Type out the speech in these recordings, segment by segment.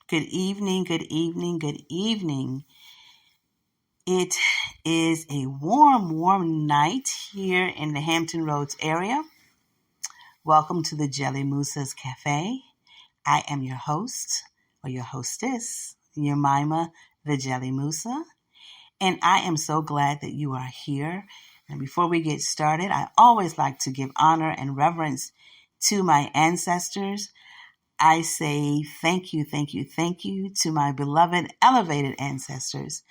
Good evening, good evening, good evening. It is a warm night here in the Hampton Roads area. Welcome to the Jelly Moosa's Cafe. I am your host, or your hostess, your Mima, the Jelly Moosa. And I am so glad that you are here. And before we get started, I always like to give honor and reverence to my ancestors. I say thank you to my beloved elevated ancestors.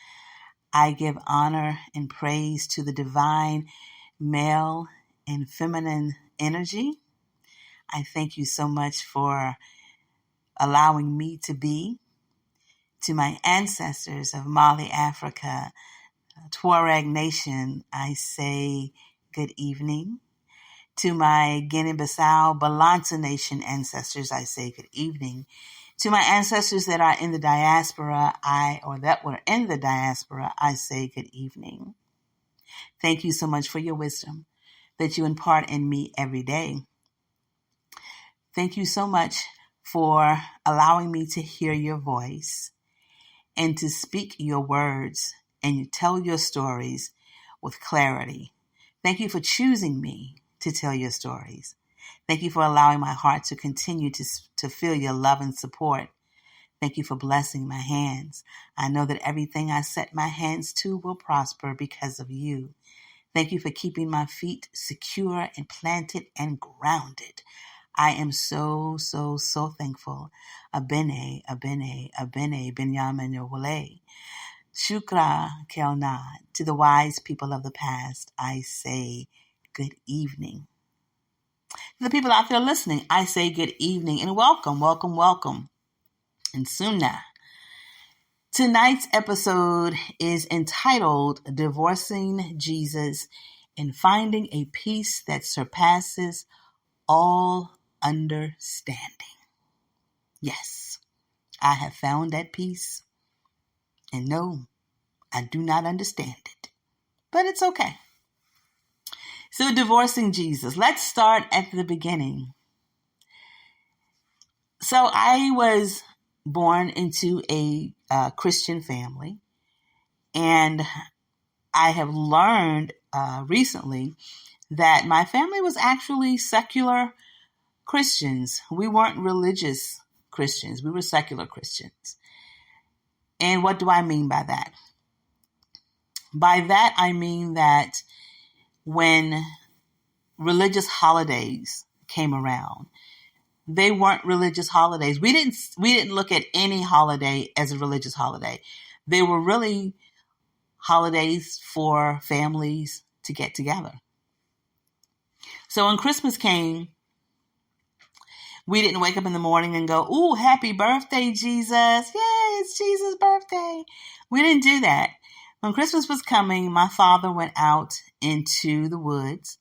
I give honor and praise to the divine male and feminine energy. I thank you so much for allowing me to be. To my ancestors of Mali, Africa, Tuareg Nation, I say good evening. To my Guinea-Bissau, Balanta Nation ancestors, I say good evening. To my ancestors that are in the diaspora, that were in the diaspora, I say good evening. Thank you so much for your wisdom that you impart in me every day. Thank you so much for allowing me to hear your voice and to speak your words and you tell your stories with clarity. Thank you for choosing me to tell your stories. Thank you for allowing my heart to continue to feel your love and support. Thank you for blessing my hands. I know that everything I set my hands to will prosper because of you. Thank you for keeping my feet secure and planted and grounded. I am so thankful. Abene, Binyamin Yowale. Shukra Kelna. To the wise people of the past, I say good evening. To the people out there listening, I say good evening and welcome. And Sunnah. Tonight's episode is entitled Divorcing Jesus and Finding a Peace That Surpasses All Understanding. Yes, I have found that peace. And no, I do not understand it. But it's okay. So divorcing Jesus. Let's start at the beginning. So I was born into a Christian family, and I have learned recently that my family was actually secular Christians. We weren't religious Christians. We were secular Christians. And what do I mean by that? By that, I mean that when religious holidays came around, they weren't religious holidays. We didn't look at any holiday as a religious holiday. They were really holidays for families to get together. So when Christmas came, we didn't wake up in the morning and go, "Ooh, happy birthday, Jesus. Yay, it's Jesus' birthday." We didn't do that. When Christmas was coming, my father went out into the woods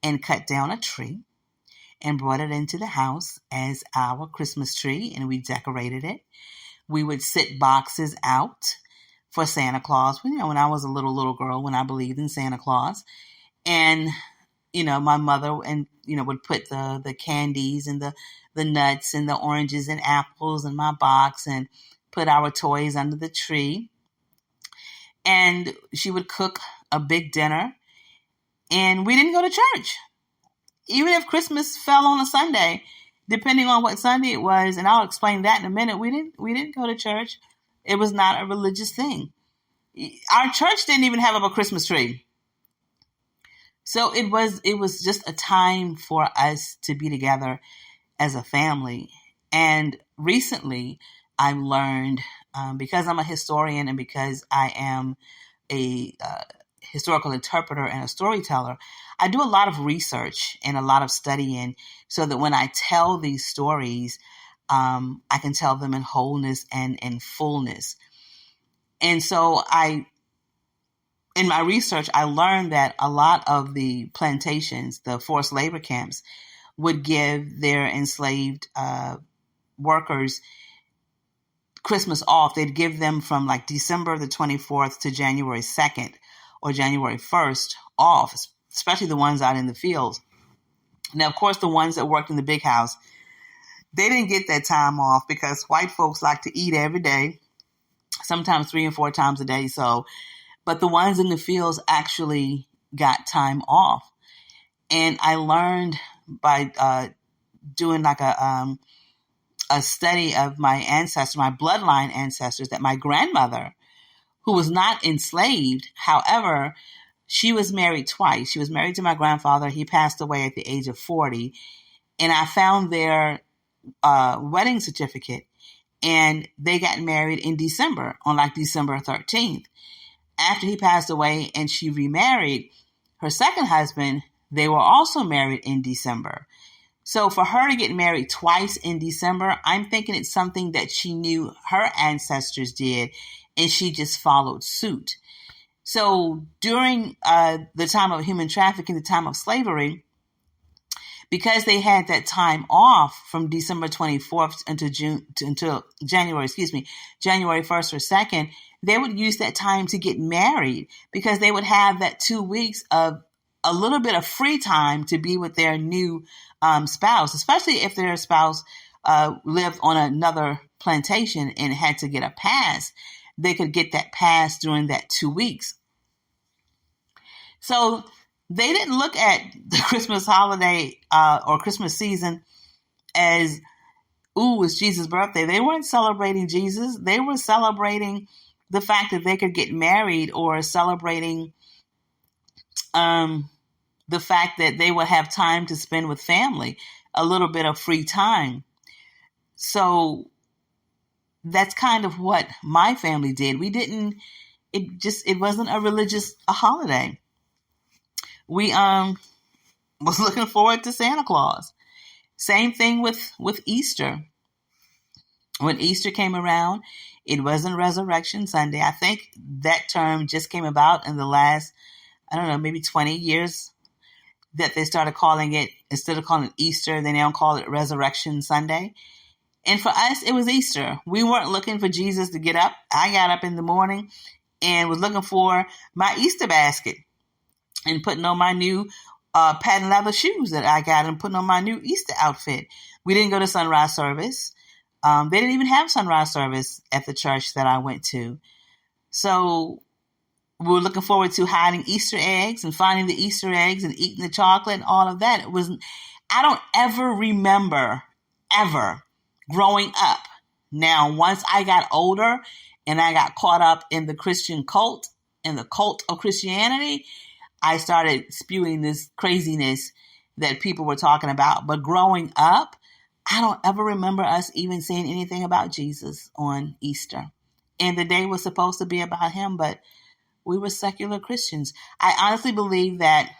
and cut down a tree and brought it into the house as our Christmas tree, and we decorated it. We would sit boxes out for Santa Claus. When I was a little girl, when I believed in Santa Claus. And, my mother would put the candies and the nuts and the oranges and apples in my box and put our toys under the tree. And she would cook a big dinner, and we didn't go to church. Even if Christmas fell on a Sunday, depending on what Sunday it was, and I'll explain that in a minute, we didn't go to church. It was not a religious thing. Our church didn't even have a Christmas tree. So it was just a time for us to be together as a family. And recently, I've learned, because I'm a historian and because I am a historical interpreter and a storyteller, I do a lot of research and a lot of studying so that when I tell these stories, I can tell them in wholeness and in fullness. And so in my research, I learned that a lot of the plantations, the forced labor camps, would give their enslaved workers Christmas off. They'd give them from like December the 24th to January 2nd or January 1st off, especially the ones out in the fields. Now, of course, the ones that worked in the big house, They didn't get that time off because white folks like to eat every day, sometimes 3 and 4 times a day. So, but the ones in the fields actually got time off. And I learned by doing like a study of my ancestors, my bloodline ancestors, that my grandmother, who was not enslaved, however, she was married twice. She was married to my grandfather. He passed away at the age of 40. And I found their wedding certificate. And they got married in December, on like December 13th. After he passed away and she remarried her second husband, they were also married in December. So for her to get married twice in December, I'm thinking it's something that she knew her ancestors did, and she just followed suit. So during the time of human trafficking, the time of slavery, because they had that time off from December 24th until January 1st or 2nd, they would use that time to get married because they would have that 2 weeks of a little bit of free time to be with their new spouse, especially if their spouse lived on another plantation and had to get a pass. They could get that pass during that 2 weeks. So they didn't look at the Christmas holiday or Christmas season as, ooh, it's Jesus' birthday. They weren't celebrating Jesus. They were celebrating the fact that they could get married, or celebrating the fact that they would have time to spend with family, a little bit of free time. So that's kind of what my family did. It wasn't a religious holiday. We was looking forward to Santa Claus. Same thing with Easter. When Easter came around, it wasn't Resurrection Sunday. I think that term just came about in the last, I don't know, maybe 20 years, that they started calling it, instead of calling it Easter, they now call it Resurrection Sunday. And for us, it was Easter. We weren't looking for Jesus to get up. I got up in the morning and was looking for my Easter basket and putting on my new patent leather shoes that I got and putting on my new Easter outfit. We didn't go to sunrise service. They didn't even have sunrise service at the church that I went to. So we were looking forward to hiding Easter eggs and finding the Easter eggs and eating the chocolate and all of that. I don't ever remember ever growing up. Now, once I got older and I got caught up in the Christian cult and the cult of Christianity, I started spewing this craziness that people were talking about. But growing up, I don't ever remember us even saying anything about Jesus on Easter. And the day was supposed to be about him, but we were secular Christians. I honestly believe that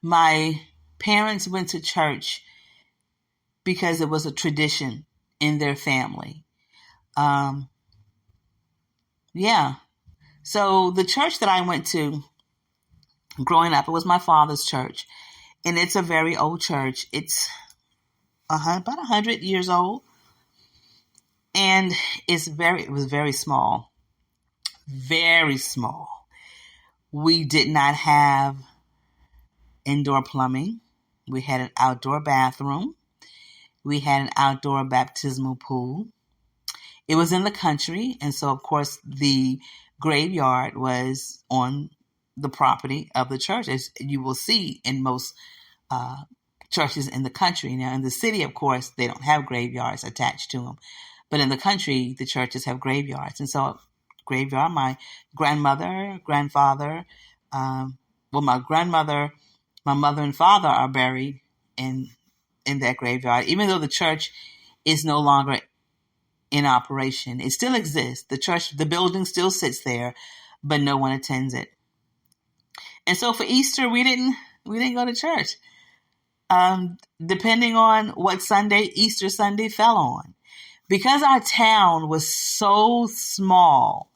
my parents went to church because it was a tradition in their family. Yeah. So the church that I went to growing up, it was my father's church. And it's a very old church. It's about 100 years old. And it was very small. Very small. We did not have indoor plumbing. We had an outdoor bathroom. We had an outdoor baptismal pool. It was in the country, and so, of course, the graveyard was on the property of the church, as you will see in most churches in the country. Now, in the city, of course, they don't have graveyards attached to them. But in the country, the churches have graveyards. And so, graveyard, my grandmother, grandfather, my grandmother, my mother and father are buried in that graveyard, even though the church is no longer in operation. It still exists. The building still sits there, but no one attends it. And so for Easter, we didn't go to church. Depending on what Sunday Easter Sunday fell on. Because our town was so small,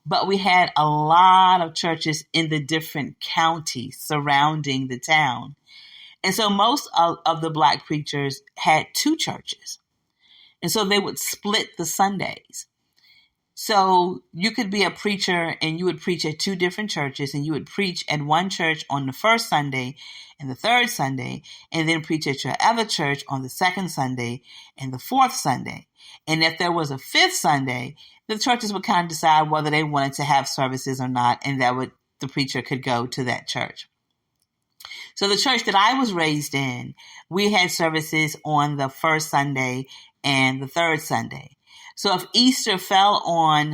but we had a lot of churches in the different counties surrounding the town. And so most of the Black preachers had 2 churches. And so they would split the Sundays. So you could be a preacher and you would preach at two different churches, and you would preach at one church on the first Sunday and the third Sunday, and then preach at your other church on the second Sunday and the fourth Sunday. And if there was a fifth Sunday, the churches would kind of decide whether they wanted to have services or not, and the preacher could go to that church. So the church that I was raised in, we had services on the first Sunday and the third Sunday. So if Easter fell on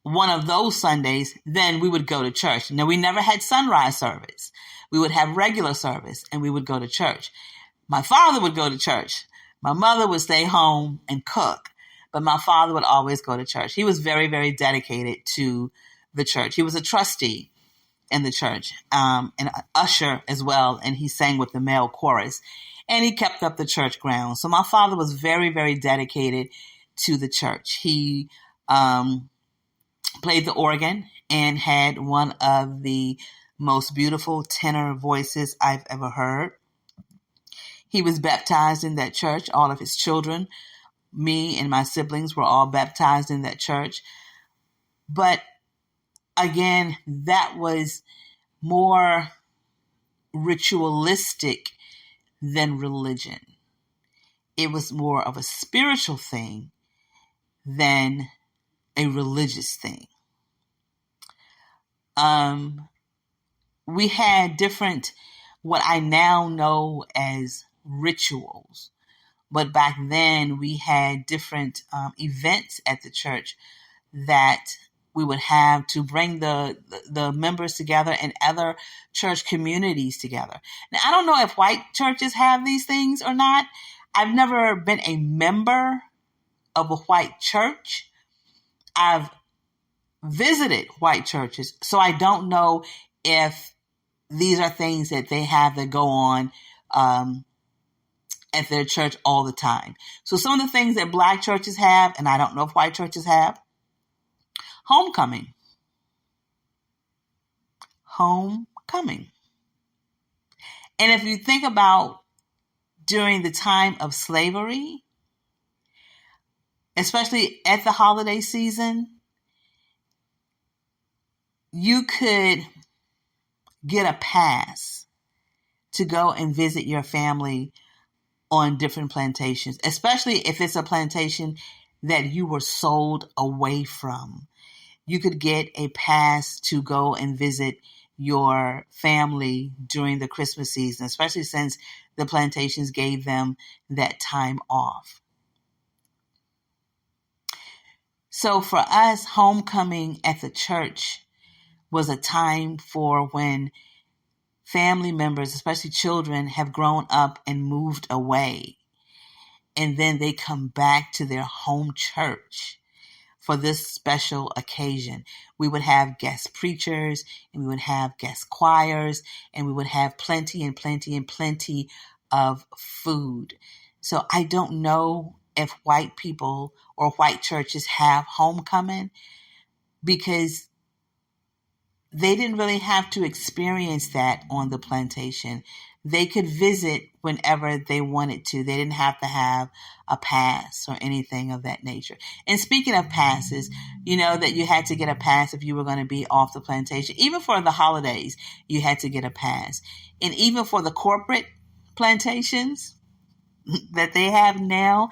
one of those Sundays, then we would go to church. Now, we never had sunrise service. We would have regular service, and we would go to church. My father would go to church. My mother would stay home and cook, but my father would always go to church. He was very, very dedicated to the church. He was a trustee in the church, and an usher as well, and he sang with the male chorus, and he kept up the church grounds. So my father was very, very dedicated to the church. He played the organ and had one of the most beautiful tenor voices I've ever heard. He was baptized in that church. All of his children, me and my siblings, were all baptized in that church. But again, that was more ritualistic than religion. It was more of a spiritual thing than a religious thing. We had different, what I now know as rituals, but back then we had different events at the church that we would have to bring the members together and other church communities together. Now, I don't know if white churches have these things or not. I've never been a member of a white church. I've visited white churches, so I don't know if these are things that they have that go on at their church all the time. So some of the things that black churches have, and I don't know if white churches have: homecoming. Homecoming. And if you think about during the time of slavery, especially at the holiday season, you could get a pass to go and visit your family on different plantations, especially if it's a plantation that you were sold away from. You could get a pass to go and visit your family during the Christmas season, especially since the plantations gave them that time off. So for us, homecoming at the church was a time for when family members, especially children, have grown up and moved away, and then they come back to their home church for this special occasion. We would have guest preachers, and we would have guest choirs, and we would have plenty and plenty and plenty of food. So I don't know if white people or white churches have homecoming, because they didn't really have to experience that on the plantation. They could visit whenever they wanted to. They didn't have to have a pass or anything of that nature. And speaking of passes, you know that you had to get a pass if you were going to be off the plantation. Even for the holidays, you had to get a pass. And even for the corporate plantations that they have now,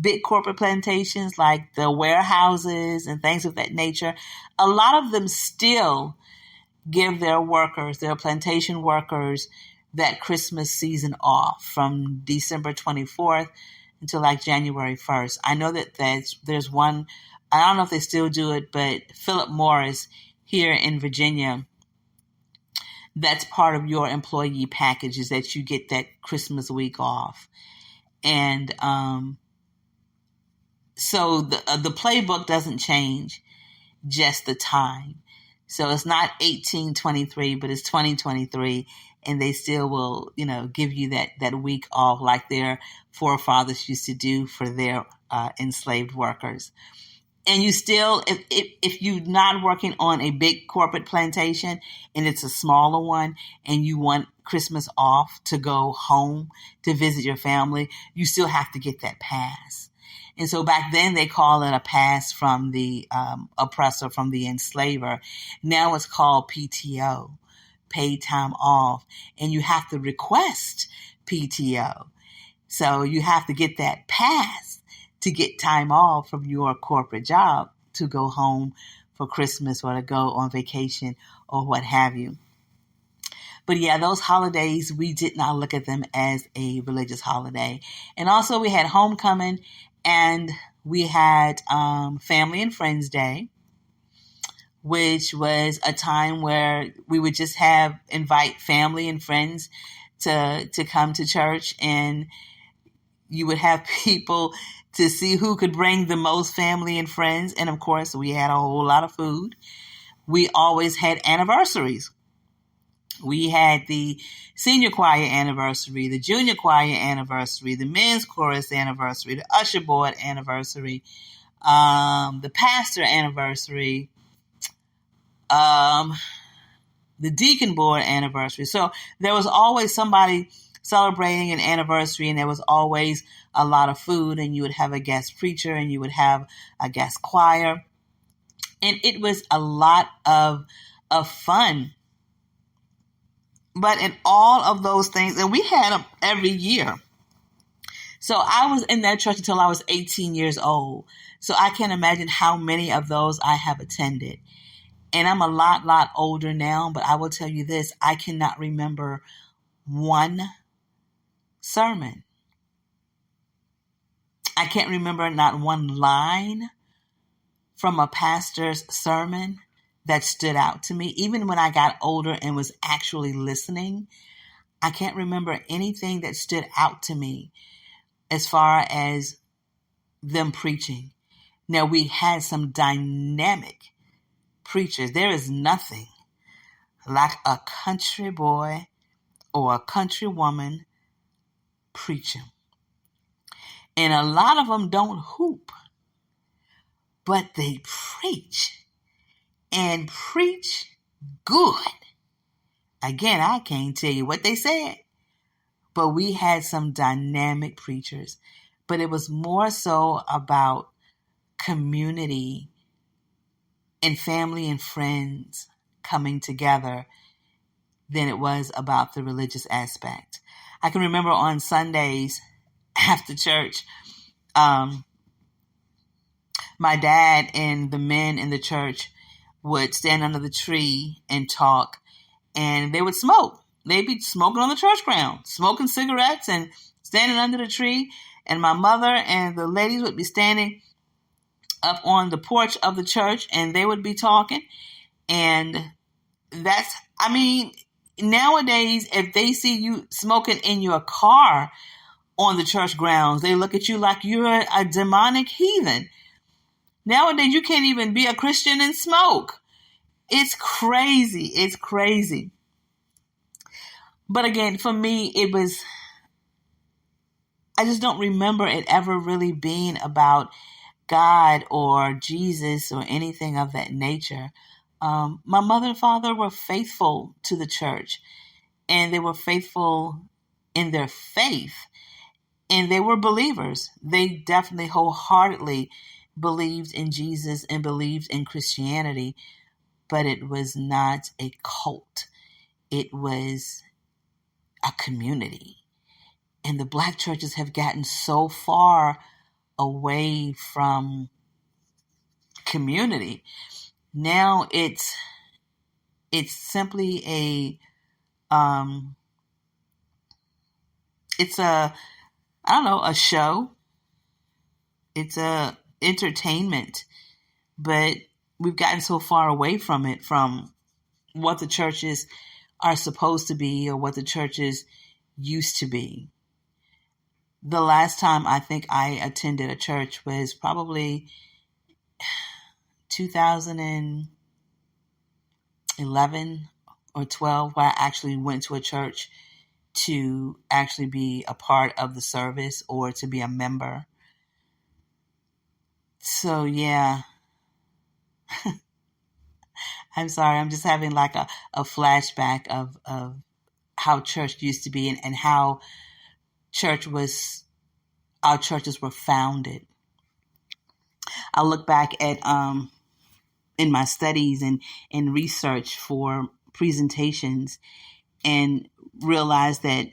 big corporate plantations like the warehouses and things of that nature, a lot of them still give their workers, their plantation workers, that Christmas season off from December 24th until like January 1st. I know that there's one, I don't know if they still do it, but Philip Morris here in Virginia, that's part of your employee package, is that you get that Christmas week off. And so the playbook doesn't change, just the time. So it's not 1823, but it's 2023, and they still will, give you that week off like their forefathers used to do for their enslaved workers. And you still, if you're not working on a big corporate plantation and it's a smaller one, and you want Christmas off to go home to visit your family, you still have to get that pass. And so back then they call it a pass from the oppressor, from the enslaver. Now it's called PTO, paid time off. And you have to request PTO. So you have to get that pass to get time off from your corporate job to go home for Christmas or to go on vacation or what have you. But yeah, those holidays, we did not look at them as a religious holiday. And also we had homecoming and we had Family and Friends Day, which was a time where we would just invite family and friends to come to church, and you would have people to see who could bring the most family and friends. And of course, we had a whole lot of food. We always had anniversaries. We had the senior choir anniversary, the junior choir anniversary, the men's chorus anniversary, the usher board anniversary, the pastor anniversary, the deacon board anniversary. So there was always somebody celebrating an anniversary, and there was always a lot of food, and you would have a guest preacher and you would have a guest choir. And it was a lot of fun. But in all of those things, and we had them every year. So I was in that church until I was 18 years old. So I can't imagine how many of those I have attended. And I'm a lot older now, but I will tell you this, I cannot remember one sermon. I can't remember not one line from a pastor's sermon that stood out to me. Even when I got older and was actually listening, I can't remember anything that stood out to me as far as them preaching. Now, we had some dynamic preachers. There is nothing like a country boy or a country woman preaching. And a lot of them don't hoop, but they preach. And preach good. Again, I can't tell you what they said, but we had some dynamic preachers. But it was more so about community and family and friends coming together than it was about the religious aspect. I can remember on Sundays after church, my dad and the men in the church would stand under the tree and talk, and they would smoke. They'd be smoking on the church ground, smoking cigarettes and standing under the tree. And my mother and the ladies would be standing up on the porch of the church, and they would be talking. And nowadays, if they see you smoking in your car on the church grounds, they look at you like you're a demonic heathen. Nowadays, you can't even be a Christian and smoke. It's crazy. It's crazy. But again, for me, I just don't remember it ever really being about God or Jesus or anything of that nature. My mother and father were faithful to the church, and they were faithful in their faith, and they were believers. They definitely wholeheartedly believed in Jesus and believed in Christianity, but it was not a cult. It was a community. And the Black churches have gotten so far away from community. Now it's simply a show. It's a entertainment, but we've gotten so far away from it, from what the churches are supposed to be or what the churches used to be. The last time I think I attended a church was probably 2011 or 12, where I actually went to a church to actually be a part of the service or to be a member. So yeah, I'm sorry. I'm just having like a flashback of how church used to be and how our churches were founded. I look back at in my studies and research for presentations and realize that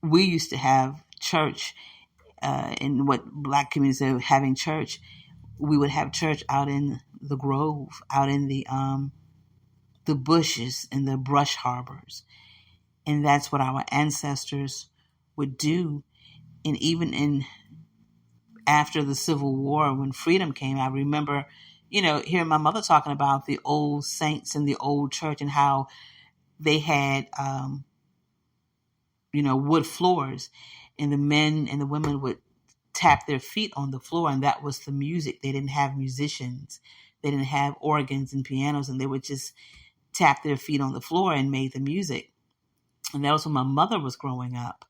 we used to have church in what Black communities are having church. We would have church out in the grove, out in the bushes and the brush harbors. And that's what our ancestors would do. And even after the Civil War, when freedom came, I remember, hearing my mother talking about the old saints in the old church and how they had, wood floors, and the men and the women would tap their feet on the floor, and that was the music. They didn't have musicians. They didn't have organs and pianos, and they would just tap their feet on the floor and made the music. And that was when my mother was growing up.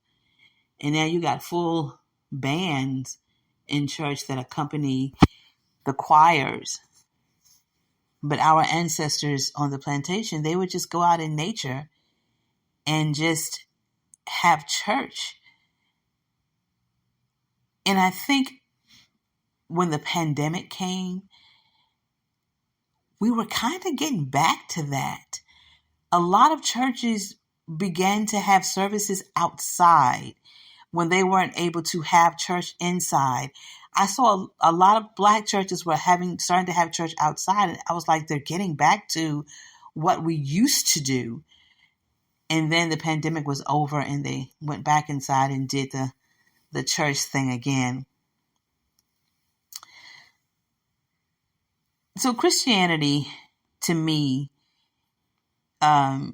And now you got full bands in church that accompany the choirs. But our ancestors on the plantation, they would just go out in nature and just have church. And I think when the pandemic came, we were kind of getting back to that. A lot of churches began to have services outside when they weren't able to have church inside. I saw a lot of Black churches were starting to have church outside, and I was like, they're getting back to what we used to do. And then the pandemic was over, and they went back inside and did the church thing again. So Christianity, to me, as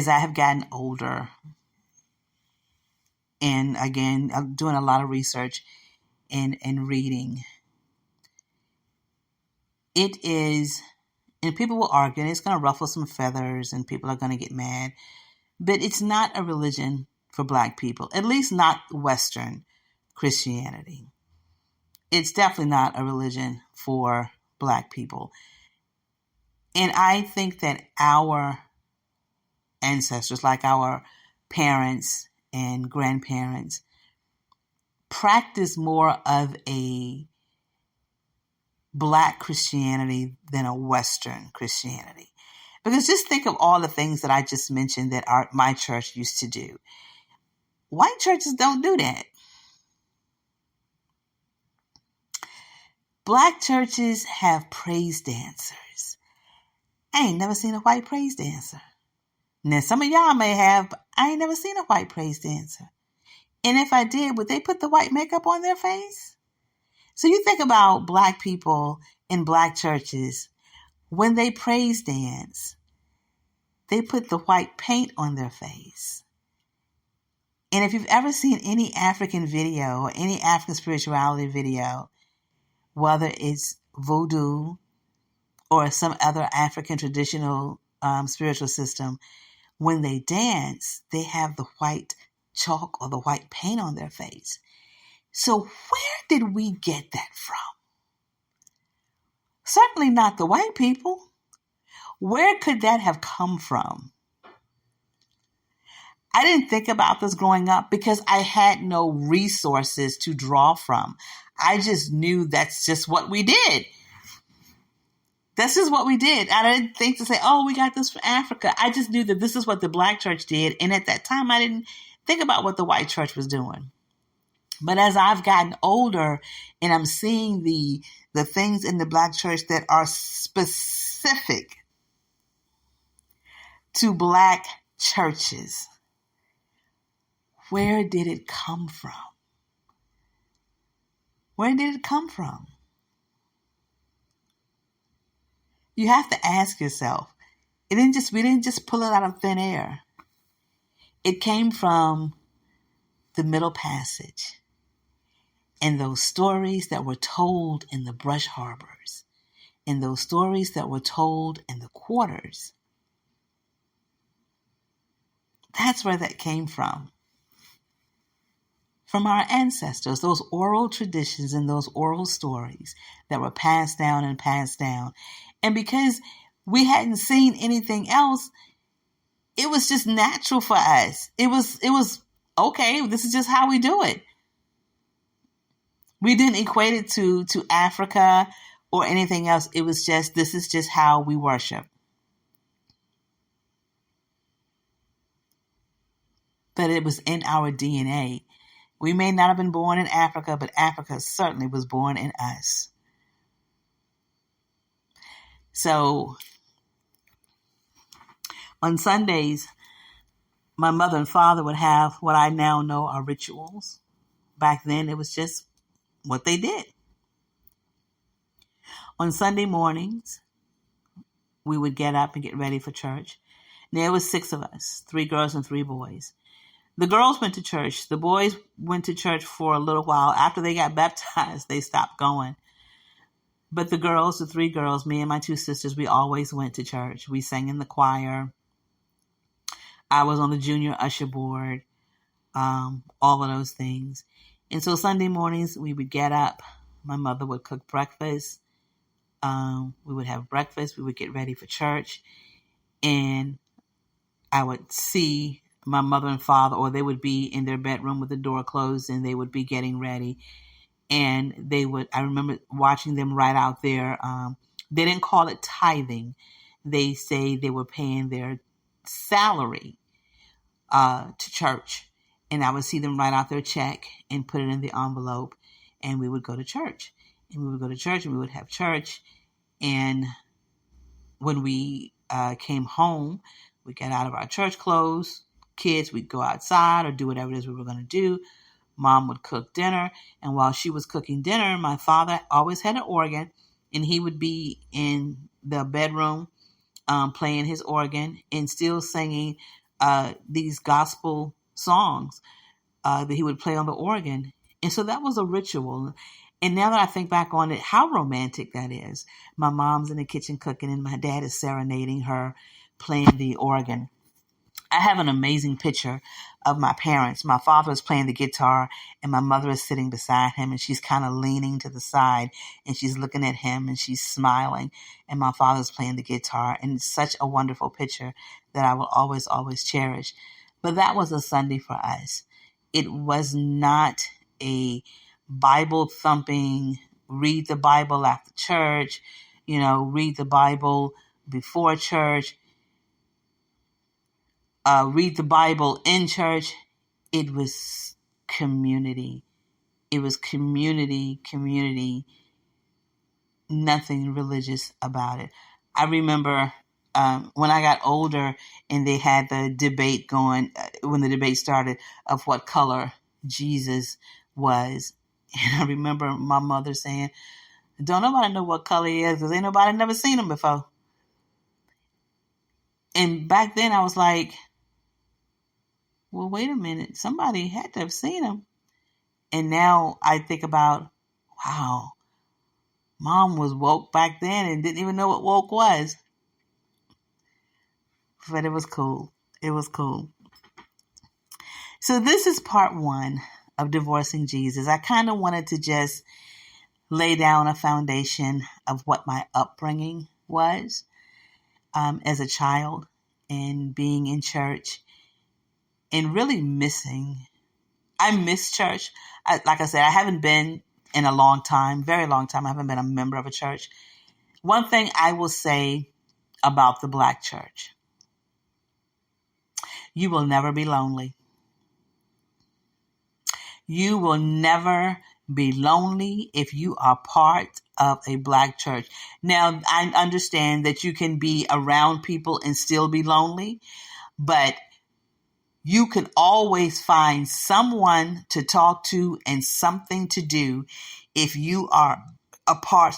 I have gotten older, and again, I'm doing a lot of research and reading, it is, and people will argue, and it's going to ruffle some feathers, and people are going to get mad, but it's not a religion for Black people, at least not Western Christianity. It's definitely not a religion for Black people. And I think that our ancestors, like our parents and grandparents, practice more of a Black Christianity than a Western Christianity. Because just think of all the things that I just mentioned that my church used to do. White churches don't do that. Black churches have praise dancers. I ain't never seen a white praise dancer. Now, some of y'all may have, but I ain't never seen a white praise dancer. And if I did, would they put the white makeup on their face? So you think about Black people in Black churches, when they praise dance, they put the white paint on their face. And if you've ever seen any African video or any African spirituality video, whether it's voodoo or some other African traditional spiritual system, when they dance, they have the white chalk or the white paint on their face. So where did we get that from? Certainly not the white people. Where could that have come from? I didn't think about this growing up because I had no resources to draw from. I just knew that's just what we did. This is what we did. I didn't think to say, oh, we got this from Africa. I just knew that this is what the Black church did. And at that time, I didn't think about what the white church was doing. But as I've gotten older and I'm seeing the things in the Black church that are specific to Black churches, where did it come from? Where did it come from? You have to ask yourself. We didn't just pull it out of thin air. It came from the Middle Passage and those stories that were told in the brush harbors and those stories that were told in the quarters. That's where that came from. From our ancestors, those oral traditions and those oral stories that were passed down and passed down. And because we hadn't seen anything else, it was just natural for us. It was okay, this is just how we do it. We didn't equate it to Africa or anything else. It was just, this is just how we worship. But it was in our DNA. We may not have been born in Africa, but Africa certainly was born in us. So on Sundays, my mother and father would have what I now know are rituals. Back then, it was just what they did. On Sunday mornings, we would get up and get ready for church. And there was 6 of us, 3 girls and 3 boys. The girls went to church. The boys went to church for a little while. After they got baptized, they stopped going. But the girls, the 3 girls, me and my 2 sisters, we always went to church. We sang in the choir. I was on the junior usher board, all of those things. And so Sunday mornings, we would get up. My mother would cook breakfast. We would have breakfast. We would get ready for church. And I would see my mother and father, or they would be in their bedroom with the door closed, and they would be getting ready. And I remember watching them right out there. They didn't call it tithing. They say they were paying their salary to church. And I would see them write out their check and put it in the envelope. And we would go to church. And we would go to church and we would have church. And when we came home, we got out of our church clothes. Kids, we'd go outside or do whatever it is we were going to do. Mom would cook dinner. And while she was cooking dinner, my father always had an organ. And he would be in the bedroom playing his organ and still singing these gospel songs that he would play on the organ. And so that was a ritual. And now that I think back on it, how romantic that is. My mom's in the kitchen cooking and my dad is serenading her, playing the organ. I have an amazing picture of my parents. My father is playing the guitar and my mother is sitting beside him and she's kind of leaning to the side and she's looking at him and she's smiling and my father's playing the guitar. And it's such a wonderful picture that I will always, always cherish. But that was a Sunday for us. It was not a Bible thumping, read the Bible after church, read the Bible before church. Read the Bible in church. It was community. It was community, nothing religious about it. I remember when I got older and they had the debate going, when the debate started, of what color Jesus was. And I remember my mother saying, don't nobody know what color he is because ain't nobody never seen him before. And back then I was like, well, wait a minute. Somebody had to have seen him. And now I think about, wow, Mom was woke back then and didn't even know what woke was. But it was cool. It was cool. So this is part 1 of Divorcing Jesus. I kind of wanted to just lay down a foundation of what my upbringing was as a child and being in church. And really I miss church. Like I said, I haven't been in a long time, very long time. I haven't been a member of a church. One thing I will say about the Black church, you will never be lonely. You will never be lonely if you are part of a Black church. Now, I understand that you can be around people and still be lonely, but you can always find someone to talk to and something to do if you are a part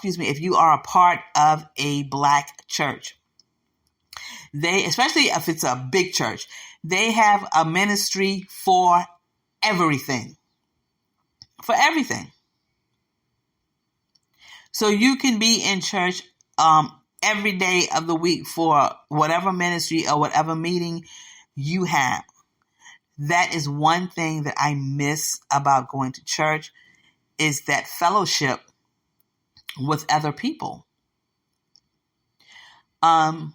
of a Black church. They, especially if it's a big church, they have a ministry for everything. For everything. So you can be in church every day of the week for whatever ministry or whatever meeting you have. That is one thing that I miss about going to church, is that fellowship with other people. I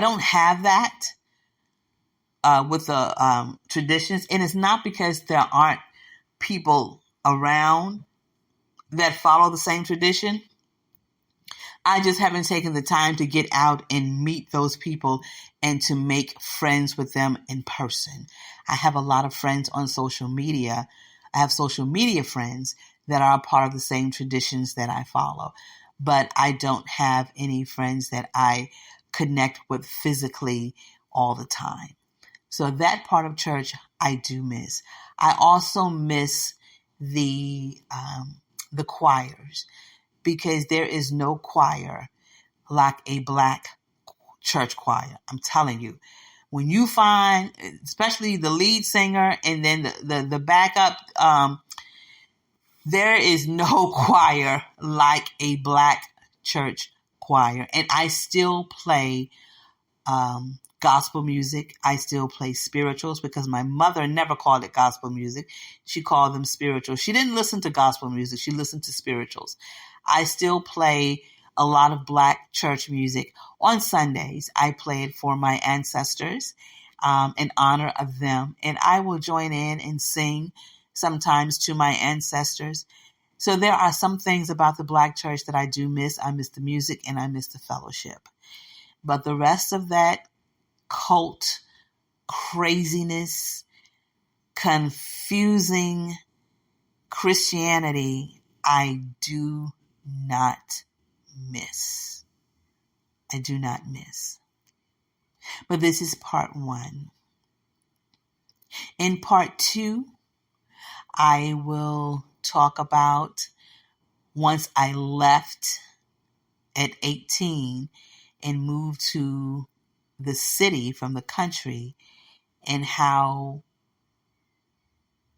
don't have that with the traditions, and it's not because there aren't people around that follow the same tradition. I just haven't taken the time to get out and meet those people and to make friends with them in person. I have a lot of friends on social media. I have social media friends that are a part of the same traditions that I follow, but I don't have any friends that I connect with physically all the time. So that part of church I do miss. I also miss the choirs, because there is no choir like a Black church choir. I'm telling you, when you find, especially the lead singer and then the backup, there is no choir like a Black church choir. And I still play gospel music. I still play spirituals, because my mother never called it gospel music. She called them spirituals. She didn't listen to gospel music. She listened to spirituals. I still play a lot of Black church music. On Sundays, I play it for my ancestors in honor of them. And I will join in and sing sometimes to my ancestors. So there are some things about the Black church that I do miss. I miss the music and I miss the fellowship. But the rest of that cult craziness, confusing Christianity, I do not miss. I do not miss. But this is part 1. In part 2, I will talk about once I left at 18 and moved to the city from the country, and how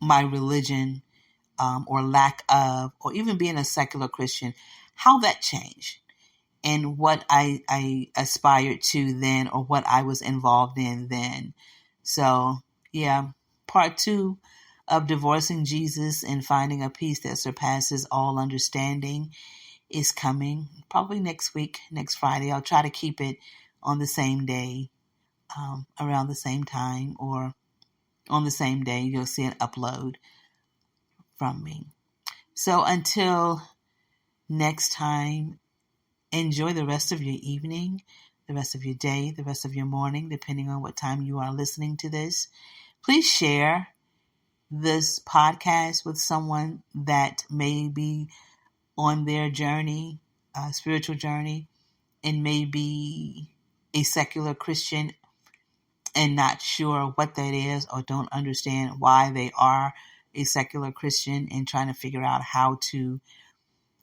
my religion or lack of, or even being a secular Christian, how that changed and what I aspired to then, or what I was involved in then. So yeah, part 2 of Divorcing Jesus and Finding a Peace That Surpasses All Understanding is coming probably next week, next Friday. I'll try to keep it on the same day, around the same time, or on the same day. You'll see an upload from me. So until next time, enjoy the rest of your evening, the rest of your day, the rest of your morning, depending on what time you are listening to this. Please share this podcast with someone that may be on their journey, spiritual journey, and may be a secular Christian and not sure what that is, or don't understand why they are a secular Christian, and trying to figure out how to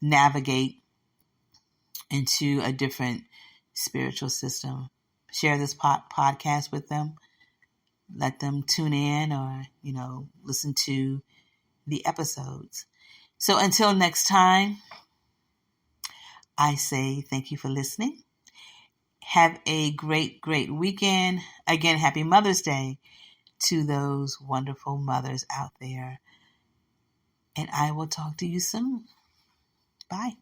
navigate into a different spiritual system. Share this podcast with them. Let them tune in, or, listen to the episodes. So until next time, I say thank you for listening. Have a great, great weekend. Again, happy Mother's Day to those wonderful mothers out there. And I will talk to you soon. Bye.